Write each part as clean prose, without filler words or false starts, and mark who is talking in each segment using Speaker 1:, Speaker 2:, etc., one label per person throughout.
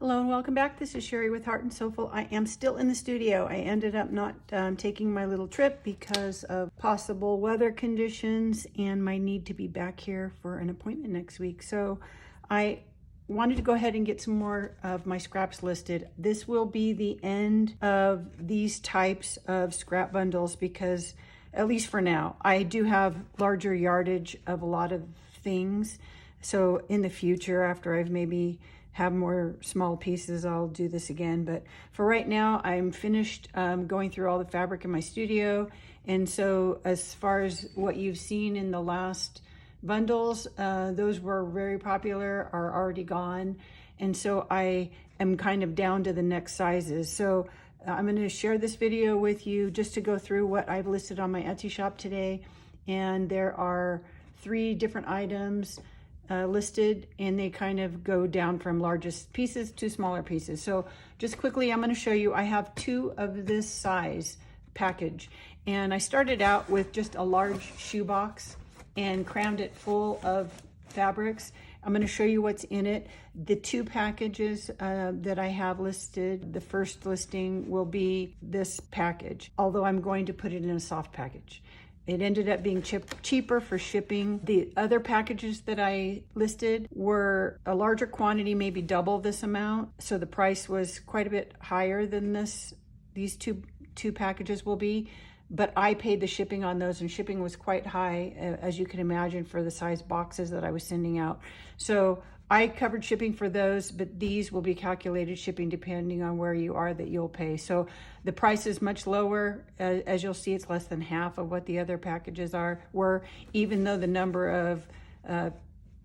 Speaker 1: Hello and welcome back. This is Sherri with Heart and Soulful. I am still in the studio. I ended up not taking my little trip because of possible weather conditions and my need to be back here for an appointment next week. So I wanted to go ahead and get some more of my scraps listed. This will be the end of these types of scrap bundles because, at least for now, I do have larger yardage of a lot of things. So in the future, after I've maybe have more small pieces, I'll do this again. But for right now, I'm finished going through all the fabric in my studio. And so as far as what you've seen in the last bundles, those were very popular, are already gone. And so I am kind of down to the next sizes. So I'm going to share this video with you just to go through what I've listed on my Etsy shop today. And there are 3 different items listed, and they kind of go down from largest pieces to smaller pieces. So just quickly, I'm going to show you, I have 2 of this size package, and I started out with just a large shoebox and crammed it full of fabrics. I'm going to show you what's in it. The 2 packages that I have listed, the first listing will be this package, although I'm going to put it in a soft package. It ended up being cheaper for shipping. The other packages that I listed were a larger quantity, maybe double this amount. So the price was quite a bit higher than these two packages will be. But I paid the shipping on those, and shipping was quite high, as you can imagine, for the size boxes that I was sending out. So I covered shipping for those, but these will be calculated shipping depending on where you are that you'll pay. So the price is much lower. As you'll see, it's less than half of what the other packages were, even though the number of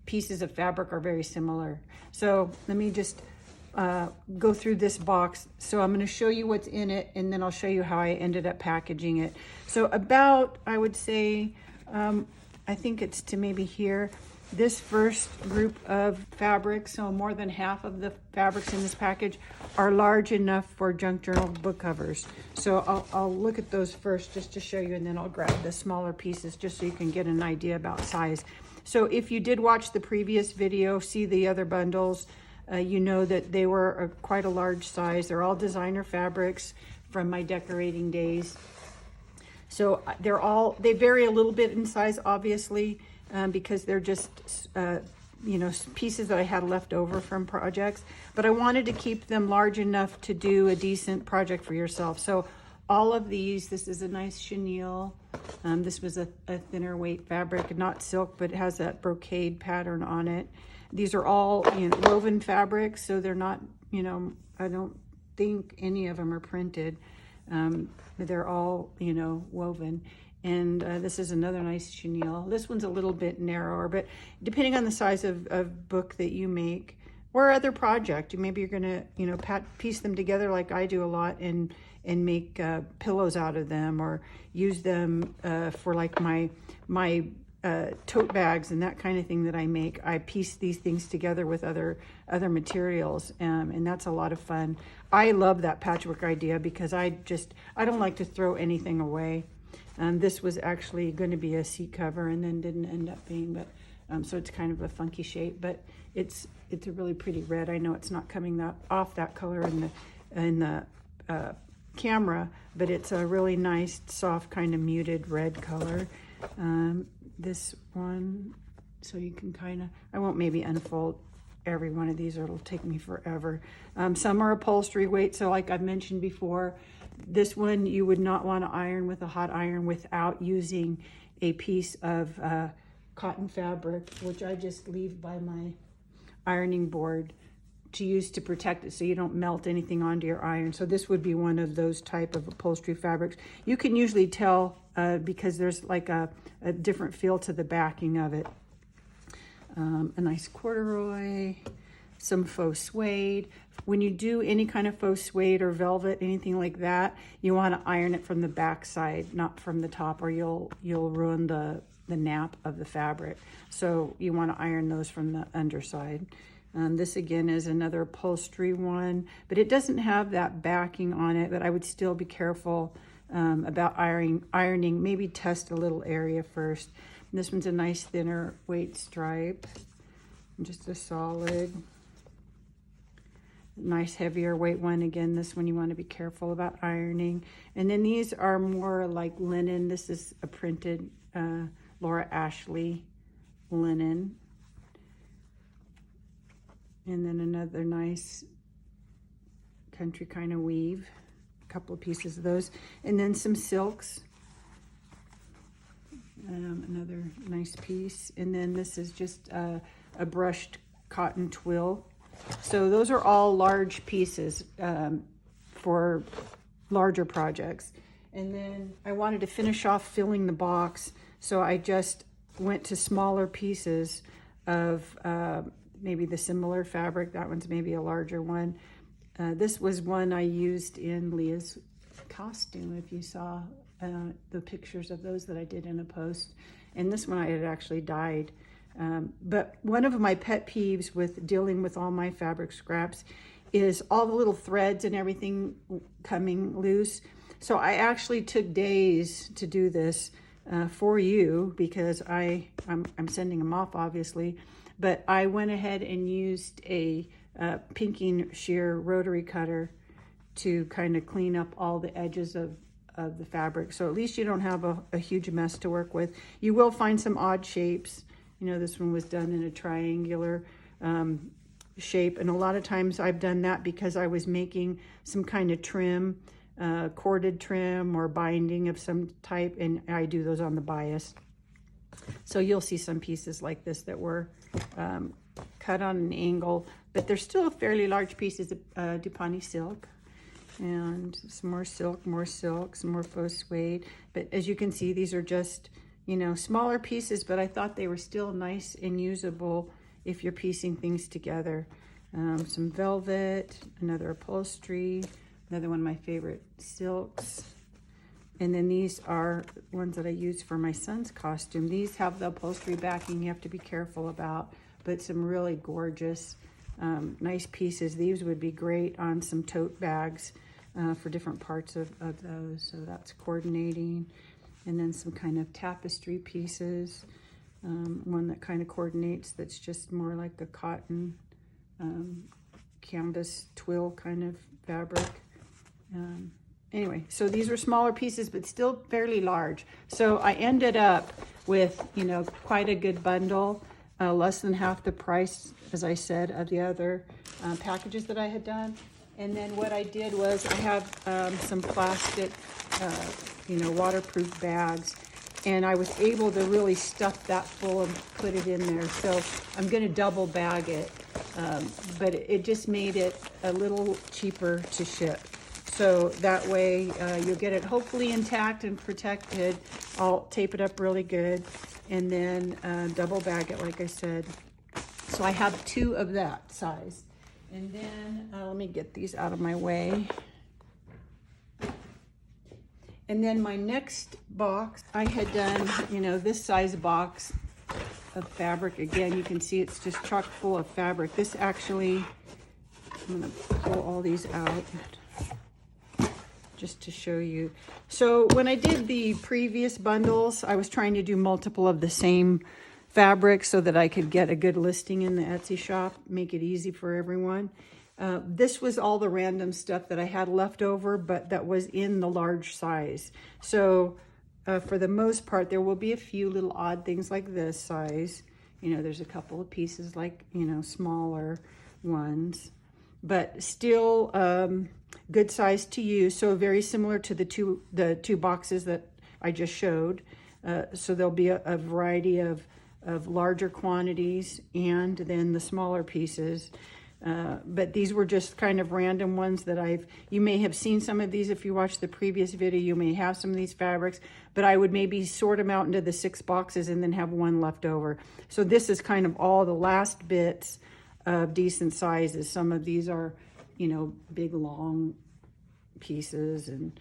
Speaker 1: pieces of fabric are very similar. So let me just go through this box. So I'm going to show you what's in it, and then I'll show you how I ended up packaging it. So about, I would say, I think it's to maybe here, this first group of fabrics, so more than half of the fabrics in this package are large enough for junk journal book covers. So I'll look at those first just to show you, and then I'll grab the smaller pieces just so you can get an idea about size. So if you did watch the previous video, see the other bundles, you know that they were quite a large size. They're all designer fabrics from my decorating days. So they vary a little bit in size, obviously, because they're just, pieces that I had left over from projects. But I wanted to keep them large enough to do a decent project for yourself. So all of these, this is a nice chenille. This was a thinner weight fabric, not silk, but it has that brocade pattern on it. These are all woven fabrics, so they're not, I don't think any of them are printed. They're all, woven. And this is another nice chenille. This one's a little bit narrower, but depending on the size of book that you make or other project, maybe you're gonna, piece them together like I do a lot and make pillows out of them, or use them for like my tote bags and that kind of thing that I make. I piece these things together with other materials, and that's a lot of fun. I love that patchwork idea because I don't like to throw anything away. This was actually going to be a seat cover and then didn't end up being, but so it's kind of a funky shape, but it's a really pretty red. I know it's not coming off that color in the camera, but it's a really nice, soft, kind of muted red color. This one, so you can kind of, I won't maybe unfold every one of these or it'll take me forever. Some are upholstery weight, so like I've mentioned before, this one you would not want to iron with a hot iron without using a piece of cotton fabric, which I just leave by my ironing board to use to protect it so you don't melt anything onto your iron. So this would be one of those type of upholstery fabrics. You can usually tell because there's like a different feel to the backing of it. A nice corduroy, some faux suede. When you do any kind of faux suede or velvet, anything like that, you want to iron it from the back side, not from the top, or you'll ruin the nap of the fabric. So you want to iron those from the underside. This again is another upholstery one, but it doesn't have that backing on it, but I would still be careful about ironing. Maybe test a little area first. And this one's a nice thinner weight stripe, just a solid. nice heavier weight one. Again, this one you want to be careful about ironing. And then these are more like linen. This is a printed Laura Ashley linen. And then another nice country kind of weave, a couple of pieces of those. And then some silks, another nice piece. And then this is just a brushed cotton twill. So those are all large pieces for larger projects. And then I wanted to finish off filling the box, so I just went to smaller pieces of maybe the similar fabric. That one's maybe a larger one. This was one I used in Leah's costume, if you saw the pictures of those that I did in a post. And this one I had actually dyed. But one of my pet peeves with dealing with all my fabric scraps is all the little threads and everything coming loose. So I actually took days to do this for you, because I'm sending them off, obviously. But I went ahead and used a pinking shear rotary cutter to kind of clean up all the edges of the fabric. So at least you don't have a huge mess to work with. You will find some odd shapes. You know, this one was done in a triangular shape. And a lot of times I've done that because I was making some kind of trim, corded trim or binding of some type, and I do those on the bias. So you'll see some pieces like this that were cut on an angle, but they're still fairly large pieces of Dupani silk. And some more silk, some more faux suede. But as you can see, these are just, you know, smaller pieces, but I thought they were still nice and usable if you're piecing things together. Some velvet, another upholstery, another one of my favorite silks. And then these are ones that I use for my son's costume. These have the upholstery backing you have to be careful about, but some really gorgeous, nice pieces. These would be great on some tote bags for different parts of those. So that's coordinating. And then some kind of tapestry pieces. One that kind of coordinates, that's just more like a cotton canvas twill kind of fabric. Anyway, so these were smaller pieces, but still fairly large. So I ended up with, you know, quite a good bundle, less than half the price, as I said, of the other packages that I had done. And then what I did was I have some plastic, you know, waterproof bags, and I was able to really stuff that full and put it in there. So I'm going to double bag it, but it just made it a little cheaper to ship. So that way you'll get it hopefully intact and protected. I'll tape it up really good and then double bag it, like I said. So I have 2 of that size. And then let me get these out of my way. And then my next box, I had done, you know, this size box of fabric. Again, you can see it's just chock full of fabric. This actually, I'm gonna pull all these out just to show you. So when I did the previous bundles, I was trying to do multiple of the same fabric so that I could get a good listing in the Etsy shop, make it easy for everyone. This was all the random stuff that I had left over, but that was in the large size. So for the most part, there will be a few little odd things like this size. You know, there's a couple of pieces like, you know, smaller ones, but still good size to use. So very similar to the two boxes that I just showed. So there'll be a variety of larger quantities and then the smaller pieces. But these were just kind of random ones that you may have seen some of these if you watched the previous video. You may have some of these fabrics, but I would maybe sort them out into the 6 boxes and then have one left over. So this is kind of all the last bits of decent sizes. Some of these are, you know, big long pieces, and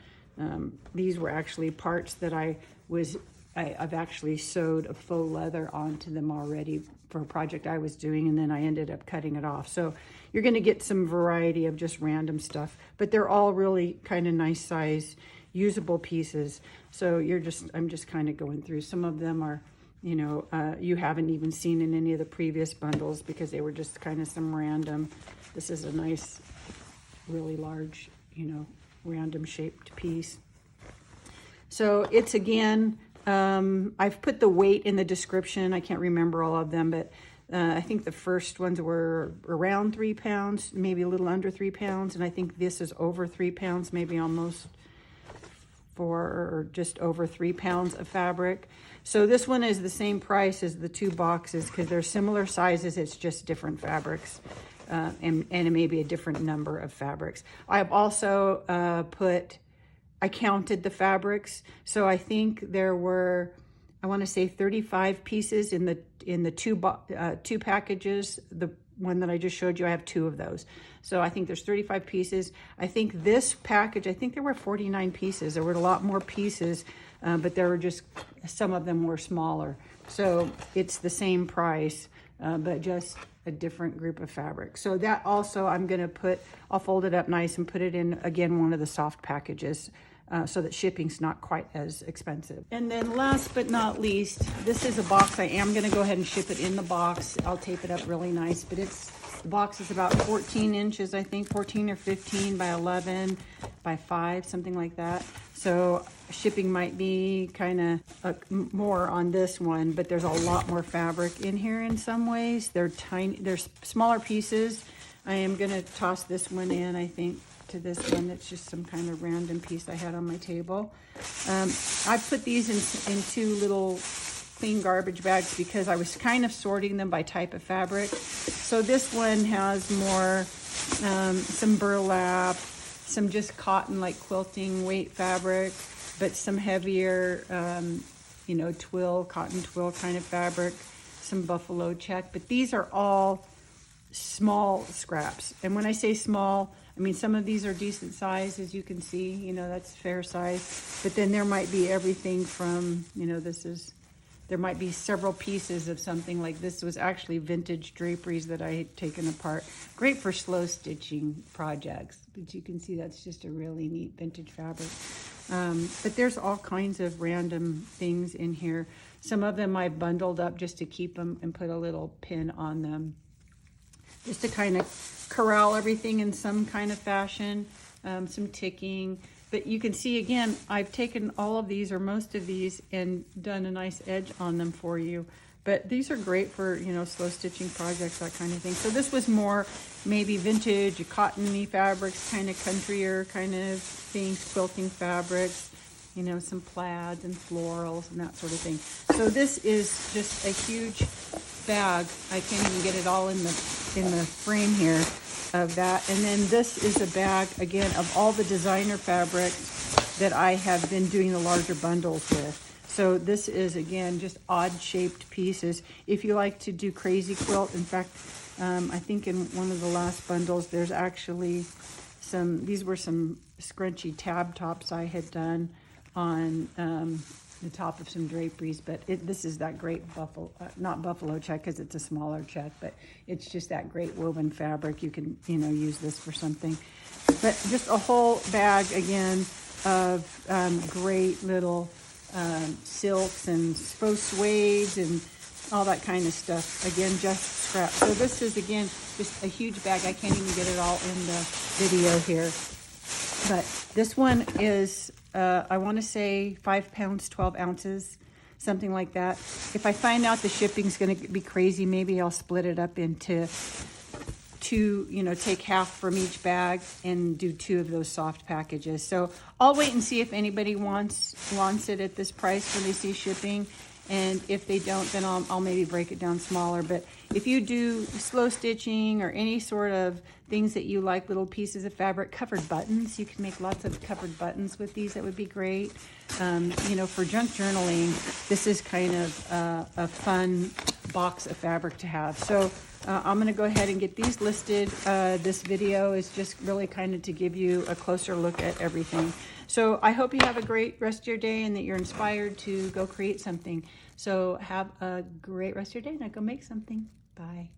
Speaker 1: these were actually parts that I've actually sewed a faux leather onto them already for a project I was doing, and then I ended up cutting it off. So you're going to get some variety of just random stuff, but they're all really kind of nice size, usable pieces. So I'm just kind of going through. Some of them are, you know, you haven't even seen in any of the previous bundles because they were just kind of some random. This is a nice really large, you know, random shaped piece. So it's, again, I've put the weight in the description. I can't remember all of them, but I think the first ones were around 3 pounds, maybe a little under 3 pounds. And I think this is over 3 pounds, maybe almost 4 or just over 3 pounds of fabric. So this one is the same price as the 2 boxes because they're similar sizes. It's just different fabrics. And it may be a different number of fabrics. I've also I counted the fabrics. So I think there were, I want to say 35 pieces in the two packages. The one that I just showed you, I have 2 of those. So I think there's 35 pieces. I think this package, I think there were 49 pieces. There were a lot more pieces, but there were just, some of them were smaller. So it's the same price, but just a different group of fabric. So that also I'll fold it up nice and put it in, again, one of the soft packages, so that shipping's not quite as expensive. And then last but not least, this is a box. I am gonna go ahead and ship it in the box. I'll tape it up really nice, but the box is about 14 inches, I think, 14 or 15 by 11 by 5, something like that. So shipping might be kind of more on this one, but there's a lot more fabric in here in some ways. They're tiny, they're smaller pieces. I am gonna toss this one in, I think, to this one. It's just some kind of random piece I had on my table. I put these in 2 little clean garbage bags because I was kind of sorting them by type of fabric. So this one has more, some burlap, some just cotton, like quilting weight fabric, but some heavier, you know, cotton twill kind of fabric, some buffalo check. But these are all small scraps. And when I say small, I mean, some of these are decent size, as you can see, you know, that's fair size. But then there might be everything from, you know, there might be several pieces of something. Like this was actually vintage draperies that I had taken apart. Great for slow stitching projects. But you can see that's just a really neat vintage fabric. But there's all kinds of random things in here. Some of them I bundled up just to keep them and put a little pin on them, just to kind of corral everything in some kind of fashion, some ticking. But you can see, again, I've taken all of these or most of these and done a nice edge on them for you. But these are great for, you know, slow stitching projects, that kind of thing. So this was more maybe vintage, cottony fabrics, kind of countryer kind of things, quilting fabrics, you know, some plaids and florals and that sort of thing. So this is just a huge bag. I can't even get it all in the frame here of that. And then this is a bag, again, of all the designer fabrics that I have been doing the larger bundles with. So this is, again, just odd shaped pieces. If you like to do crazy quilt, in fact, I think in one of the last bundles, there's actually these were some scrunchy tab tops I had done on the top of some draperies, but this is that great not buffalo check because it's a smaller check, but it's just that great woven fabric. You can, you know, use this for something. But just a whole bag, again, of great little silks and faux suedes and all that kind of stuff. Again, just scrap. So this is, again, just a huge bag. I can't even get it all in the video here. But this one is, I want to say 5 pounds, 12 ounces, something like that. If I find out the shipping's going to be crazy, maybe I'll split it up into 2, you know, take half from each bag and do 2 of those soft packages. So I'll wait and see if anybody wants it at this price when they see shipping. And if they don't, then I'll maybe break it down smaller. But if you do slow stitching or any sort of things that you like, little pieces of fabric, covered buttons, you can make lots of covered buttons with these. That would be great. You know, for junk journaling, this is kind of a fun box of fabric to have. So I'm going to go ahead and get these listed. This video is just really kind of to give you a closer look at everything. So I hope you have a great rest of your day and that you're inspired to go create something. So have a great rest of your day and go make something. Bye.